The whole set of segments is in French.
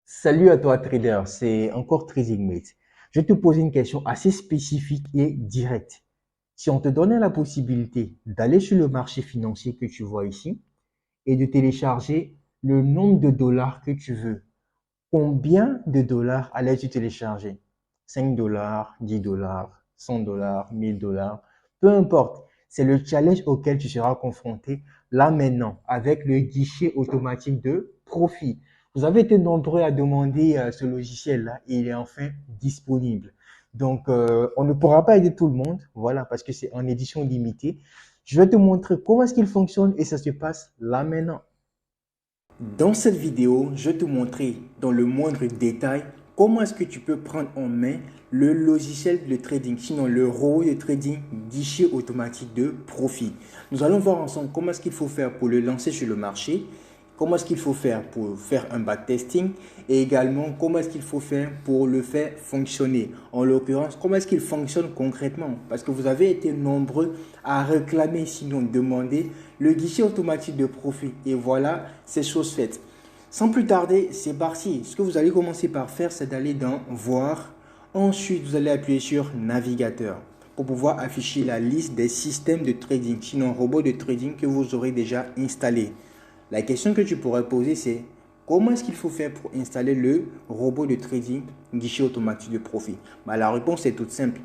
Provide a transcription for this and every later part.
Salut à toi trader, c'est encore TradingMate. Je vais te poser une question assez spécifique et directe. Si on te donnait la possibilité d'aller sur le marché financier que tu vois ici et de télécharger le nombre de dollars que tu veux, combien de dollars allais-tu télécharger? 5 dollars, 10 dollars, 100 dollars, 1000 dollars, peu importe. C'est le challenge auquel tu seras confronté là maintenant avec le guichet automatique de profit. Vous avez été nombreux à demander ce logiciel-là et il est enfin disponible. Donc, on ne pourra pas aider tout le monde, voilà, parce que c'est en édition limitée. Je vais te montrer comment est-ce qu'il fonctionne et ça se passe là maintenant. Dans cette vidéo, je vais te montrer dans le moindre détail comment est-ce que tu peux prendre en main le logiciel de trading, sinon le robot de trading guichet automatique de profit. Nous allons voir ensemble comment est-ce qu'il faut faire pour le lancer sur le marché, comment est-ce qu'il faut faire pour faire un backtesting et également comment est-ce qu'il faut faire pour le faire fonctionner. En l'occurrence, comment est-ce qu'il fonctionne concrètement parce que vous avez été nombreux à réclamer, sinon demander le guichet automatique de profit. Et voilà, c'est chose faite. Sans plus tarder, c'est parti. Ce que vous allez commencer par faire, c'est d'aller dans Voir. Ensuite, vous allez appuyer sur Navigateur pour pouvoir afficher la liste des systèmes de trading, sinon robots de trading que vous aurez déjà installés. La question que tu pourrais poser, c'est comment est-ce qu'il faut faire pour installer le robot de trading guichet automatique de profit? La réponse est toute simple.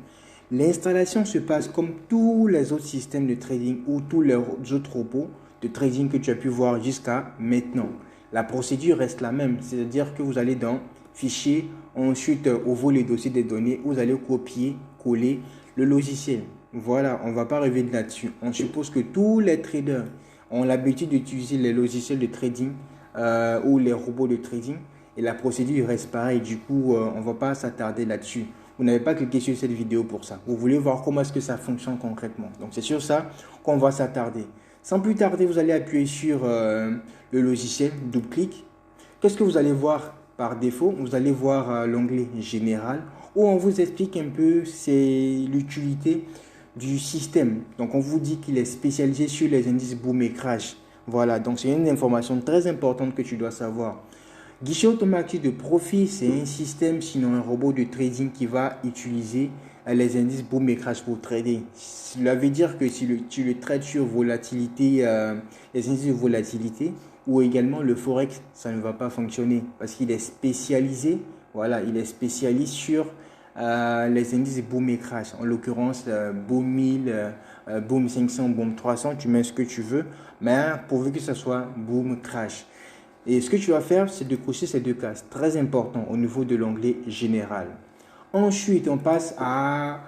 L'installation se passe comme tous les autres systèmes de trading ou tous les autres robots de trading que tu as pu voir jusqu'à maintenant. La procédure reste la même, c'est-à-dire que vous allez dans Fichier, ensuite ouvrir le dossier des données, vous allez copier, coller le logiciel. Voilà, on ne va pas revenir là-dessus. On suppose que tous les traders ont l'habitude d'utiliser les logiciels de trading ou les robots de trading et la procédure reste pareille. Du coup, on ne va pas s'attarder là-dessus. Vous n'avez pas cliqué sur cette vidéo pour ça. Vous voulez voir comment est-ce que ça fonctionne concrètement. Donc, c'est sur ça qu'on va s'attarder. Sans plus tarder, vous allez appuyer sur le logiciel, double-clic. Qu'est-ce que vous allez voir par défaut? Vous allez voir l'onglet Général où on vous explique un peu c'est l'utilité du système. Donc, on vous dit qu'il est spécialisé sur les indices boom et crash. Voilà, donc c'est une information très importante que tu dois savoir. Guichet automatique de profit, c'est un système, sinon un robot de trading qui va utiliser les indices boom et crash pour trader. Cela veut dire que si tu le trades sur volatilité, les indices de volatilité ou également le forex, ça ne va pas fonctionner parce qu'il est spécialisé. Voilà, il est spécialisé sur les indices boom et crash. En l'occurrence, boom 1000, boom 500, boom 300, tu mets ce que tu veux, mais pourvu que ce soit boom crash. Et ce que tu vas faire, c'est de cocher ces deux cases. Très important au niveau de l'onglet Général. Ensuite, on passe à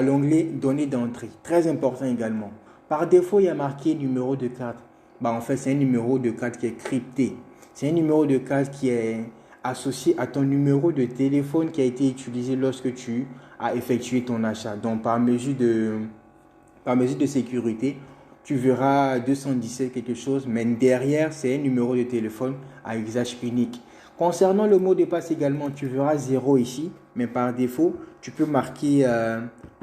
l'onglet Données d'entrée. Très important également. Par défaut, il y a marqué numéro de carte. En fait, c'est un numéro de carte qui est crypté. C'est un numéro de carte qui est associé à ton numéro de téléphone qui a été utilisé lorsque tu as effectué ton achat. Donc, par mesure de sécurité, tu verras 217 quelque chose, mais derrière, c'est un numéro de téléphone à usage unique. Concernant le mot de passe également, tu verras 0 ici, mais par défaut, tu peux marquer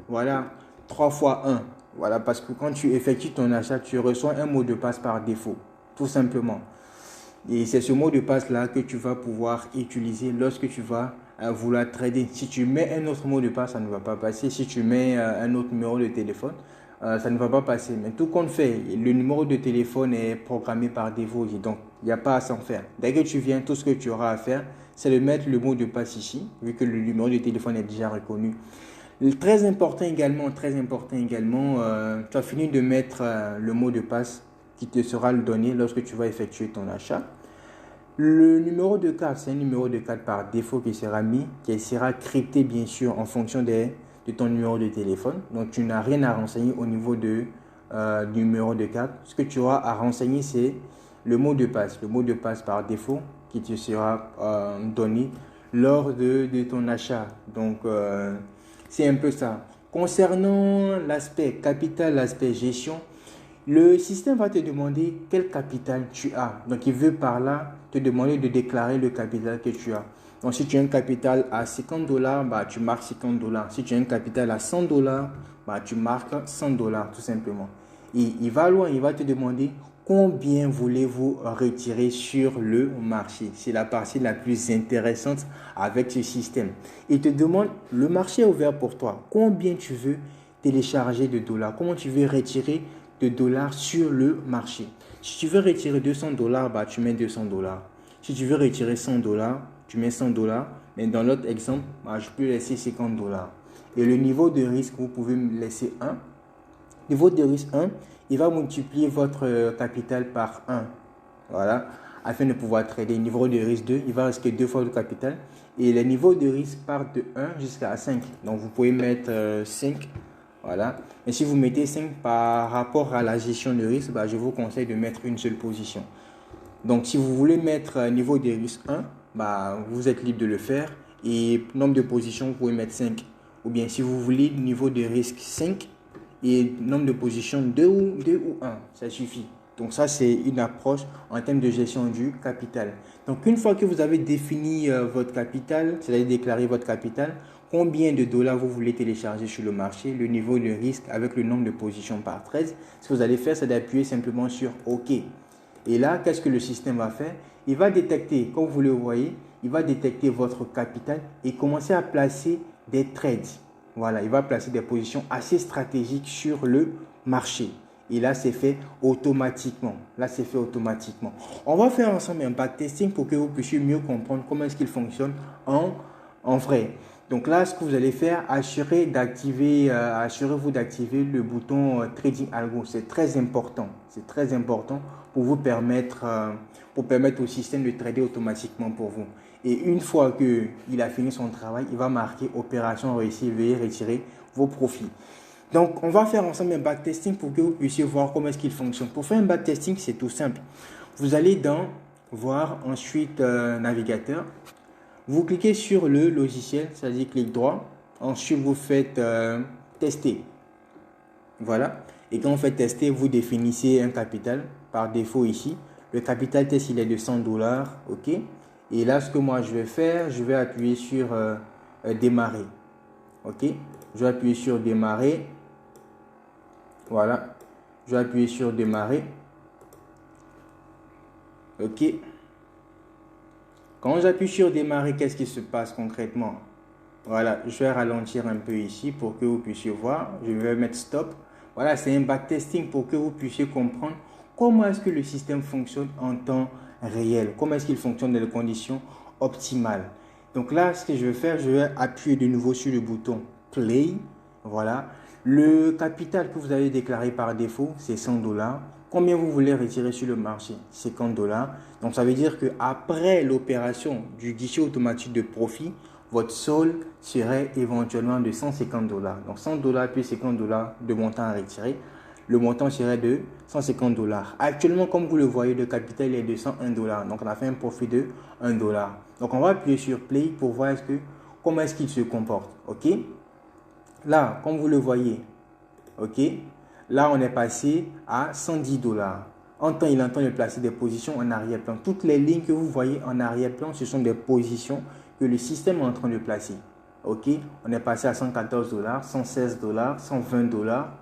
voilà, 3 fois 1. Voilà, parce que quand tu effectues ton achat, tu reçois un mot de passe par défaut, tout simplement. Et c'est ce mot de passe-là que tu vas pouvoir utiliser lorsque tu vas vouloir trader. Si tu mets un autre mot de passe, ça ne va pas passer. Si tu mets un autre numéro de téléphone, ça ne va pas passer. Mais tout compte fait, le numéro de téléphone est programmé par défaut. Donc, il n'y a pas à s'en faire. Dès que tu viens, tout ce que tu auras à faire, c'est de mettre le mot de passe ici, vu que le numéro de téléphone est déjà reconnu. Très important également, tu as fini de mettre le mot de passe qui te sera donné lorsque tu vas effectuer ton achat. Le numéro de carte, c'est un numéro de carte par défaut qui sera mis, qui sera crypté bien sûr en fonction de ton numéro de téléphone. Donc tu n'as rien à renseigner au niveau du numéro de carte. Ce que tu auras à renseigner, c'est le mot de passe. Le mot de passe par défaut qui te sera donné lors de ton achat. Donc c'est un peu ça. Concernant l'aspect capital, l'aspect gestion, le système va te demander quel capital tu as. Donc, il veut par là te demander de déclarer le capital que tu as. Donc, si tu as un capital à 50 dollars, tu marques 50 dollars. Si tu as un capital à 100 dollars, tu marques 100 dollars tout simplement. Et il va loin, il va te demander combien voulez-vous retirer sur le marché? C'est la partie la plus intéressante avec ce système. Il te demande, le marché est ouvert pour toi. Combien tu veux télécharger de dollars? Comment tu veux retirer de dollars sur le marché? Si tu veux retirer 200 dollars, bah, tu mets 200 dollars. Si tu veux retirer 100 dollars, tu mets 100 dollars. Mais dans l'autre exemple, bah, je peux laisser 50 dollars. Et le niveau de risque, vous pouvez me laisser 1. Niveau de risque 1, il va multiplier votre capital par 1. Voilà. Afin de pouvoir trader. Niveau de risque 2, il va risquer 2 fois le capital. Et les niveaux de risque partent de 1 jusqu'à 5. Donc, vous pouvez mettre 5. Voilà. Et si vous mettez 5 par rapport à la gestion de risque, bah, je vous conseille de mettre une seule position. Donc, si vous voulez mettre niveau de risque 1, bah, vous êtes libre de le faire. Et nombre de positions, vous pouvez mettre 5. Ou bien, si vous voulez niveau de risque 5 et nombre de positions 2 ou 1, ça suffit. Donc, ça, c'est une approche en termes de gestion du capital. Donc, une fois que vous avez défini votre capital, c'est-à-dire déclaré votre capital, combien de dollars vous voulez télécharger sur le marché, le niveau de risque avec le nombre de positions par 13, ce que vous allez faire, c'est d'appuyer simplement sur OK. Et là, qu'est-ce que le système va faire? Il va détecter, comme vous le voyez, il va détecter votre capital et commencer à placer des trades. Voilà, il va placer des positions assez stratégiques sur le marché. Et là, c'est fait automatiquement. On va faire ensemble un backtesting pour que vous puissiez mieux comprendre comment est-ce qu'il fonctionne en vrai. Donc là, ce que vous allez faire, assurez-vous d'activer le bouton Trading Algo. C'est très important. C'est très important pour vous permettre, au système de trader automatiquement pour vous. Et une fois qu'il a fini son travail, il va marquer opération réussie, veuillez retirer vos profits. Donc, on va faire ensemble un backtesting pour que vous puissiez voir comment est-ce qu'il fonctionne. Pour faire un backtesting, c'est tout simple. Vous allez dans voir ensuite navigateur. Vous cliquez sur le logiciel, c'est-à-dire clic droit. Ensuite, vous faites tester. Voilà. Et quand vous faites tester, vous définissez un capital par défaut ici. Le capital test, il est de 100 dollars. OK. Et là, ce que moi, je vais faire, je vais appuyer sur démarrer. OK. Je vais appuyer sur démarrer. Voilà. Je vais appuyer sur démarrer. OK. Quand j'appuie sur démarrer, qu'est-ce qui se passe concrètement? Voilà, je vais ralentir un peu ici pour que vous puissiez voir. Je vais mettre stop. Voilà, c'est un backtesting pour que vous puissiez comprendre comment est-ce que le système fonctionne en temps réel. Comment est-ce qu'il fonctionne dans les conditions optimales. Donc là, ce que je vais faire, je vais appuyer de nouveau sur le bouton play. Voilà. Le capital que vous avez déclaré par défaut, c'est 100 dollars. Combien vous voulez retirer sur le marché? 50 dollars. Donc, ça veut dire qu'après l'opération du guichet automatique de profit, votre solde serait éventuellement de 150 dollars. Donc, 100 dollars plus 50 dollars de montant à retirer. Le montant serait de 150 dollars. Actuellement, comme vous le voyez, le capital est de 101 dollars. Donc, on a fait un profit de 1 dollar. Donc, on va appuyer sur play pour voir comment est-ce qu'il se comporte. OK? Là, comme vous le voyez, OK? Là, on est passé à 110 dollars. En temps, il est en train de placer des positions en arrière-plan. Toutes les lignes que vous voyez en arrière-plan, ce sont des positions que le système est en train de placer. OK? On est passé à 114 dollars, 116 dollars, 120 dollars.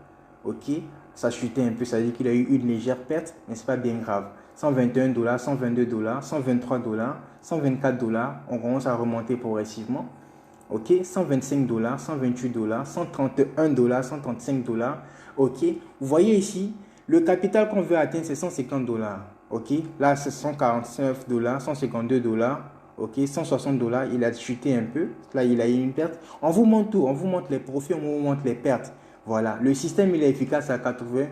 OK? Ça chutait un peu, ça veut dire qu'il a eu une légère perte, mais ce n'est pas bien grave. 121 dollars, 122 dollars, 123 dollars, 124 dollars. On commence à remonter progressivement. OK, 125 dollars, 128 dollars, 131 dollars, 135 dollars. OK, vous voyez ici, le capital qu'on veut atteindre, c'est 150 dollars. OK, là, c'est 149 dollars, 152 dollars. OK, 160 dollars, il a chuté un peu. Là, il a eu une perte. On vous montre tout. On vous montre les profits, on vous montre les pertes. Voilà, le système, il est efficace à 95%.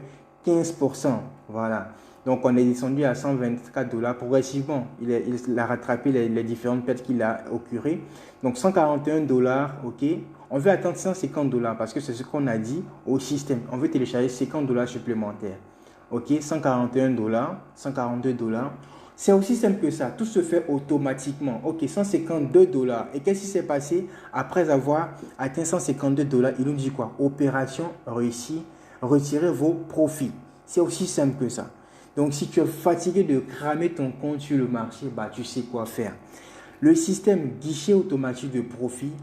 Voilà. Donc, on est descendu à 124 dollars progressivement. Il a rattrapé les différentes pertes qu'il a occurrées. Donc, 141 dollars, OK. On veut atteindre 150 dollars parce que c'est ce qu'on a dit au système. On veut télécharger 50 dollars supplémentaires. OK, 141 dollars, 142 dollars. C'est aussi simple que ça. Tout se fait automatiquement. OK, 152 dollars. Et qu'est-ce qui s'est passé après avoir atteint 152 dollars? Il nous dit quoi? Opération réussie. Retirez vos profits. C'est aussi simple que ça. Donc, si tu es fatigué de cramer ton compte sur le marché, bah, tu sais quoi faire. Le système guichet automatique de profit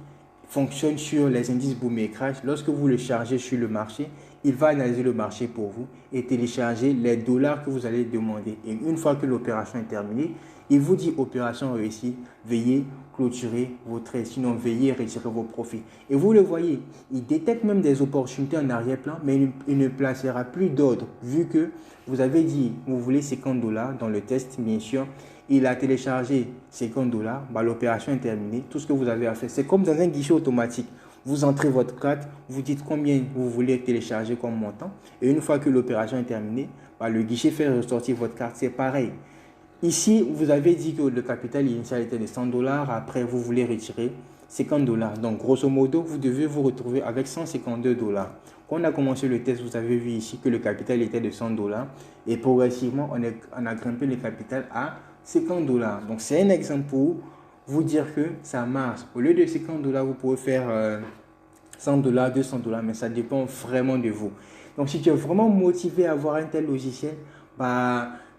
fonctionne sur les indices boom et crash. Lorsque vous le chargez sur le marché, il va analyser le marché pour vous et télécharger les dollars que vous allez demander. Et une fois que l'opération est terminée, il vous dit opération réussie, veuillez clôturer vos trades, sinon veuillez retirer vos profits. Et vous le voyez, il détecte même des opportunités en arrière-plan, mais il ne placera plus d'ordre vu que vous avez dit vous voulez 50 dollars dans le test, bien sûr. Il a téléchargé 50 dollars, l'opération est terminée. Tout ce que vous avez à faire, c'est comme dans un guichet automatique. Vous entrez votre carte, vous dites combien vous voulez télécharger comme montant. Et une fois que l'opération est terminée, le guichet fait ressortir votre carte. C'est pareil. Ici, vous avez dit que le capital initial était de 100 dollars. Après, vous voulez retirer 50 dollars. Donc, grosso modo, vous devez vous retrouver avec 152 dollars. Quand on a commencé le test, vous avez vu ici que le capital était de 100 dollars. Et progressivement, on a grimpé le capital à 50 dollars. Donc, c'est un exemple pour vous dire que ça marche. Au lieu de 50 dollars, vous pouvez faire 100 dollars, 200 dollars, mais ça dépend vraiment de vous. Donc, si tu es vraiment motivé à avoir un tel logiciel,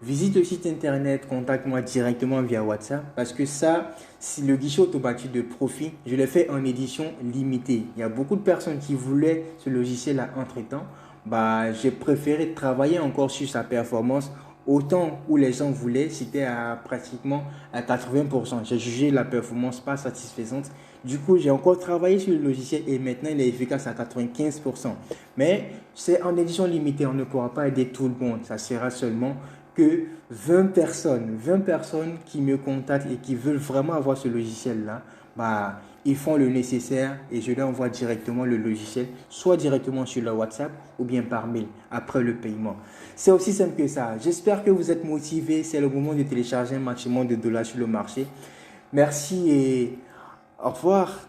visite le site internet, contacte-moi directement via WhatsApp parce que ça, c'est le guichet automatique de profit. Je l'ai fait en édition limitée. Il y a beaucoup de personnes qui voulaient ce logiciel-là entre-temps. J'ai préféré travailler encore sur sa performance. Autant où les gens voulaient, c'était pratiquement à 80%. J'ai jugé la performance pas satisfaisante. Du coup, j'ai encore travaillé sur le logiciel et maintenant, il est efficace à 95%. Mais c'est en édition limitée. On ne pourra pas aider tout le monde. Ça sera seulement que 20 personnes qui me contactent et qui veulent vraiment avoir ce logiciel-là, ils font le nécessaire et je leur envoie directement le logiciel, soit directement sur leur WhatsApp ou bien par mail après le paiement. C'est aussi simple que ça. J'espère que vous êtes motivés. C'est le moment de télécharger un maximum de dollars sur le marché. Merci et au revoir.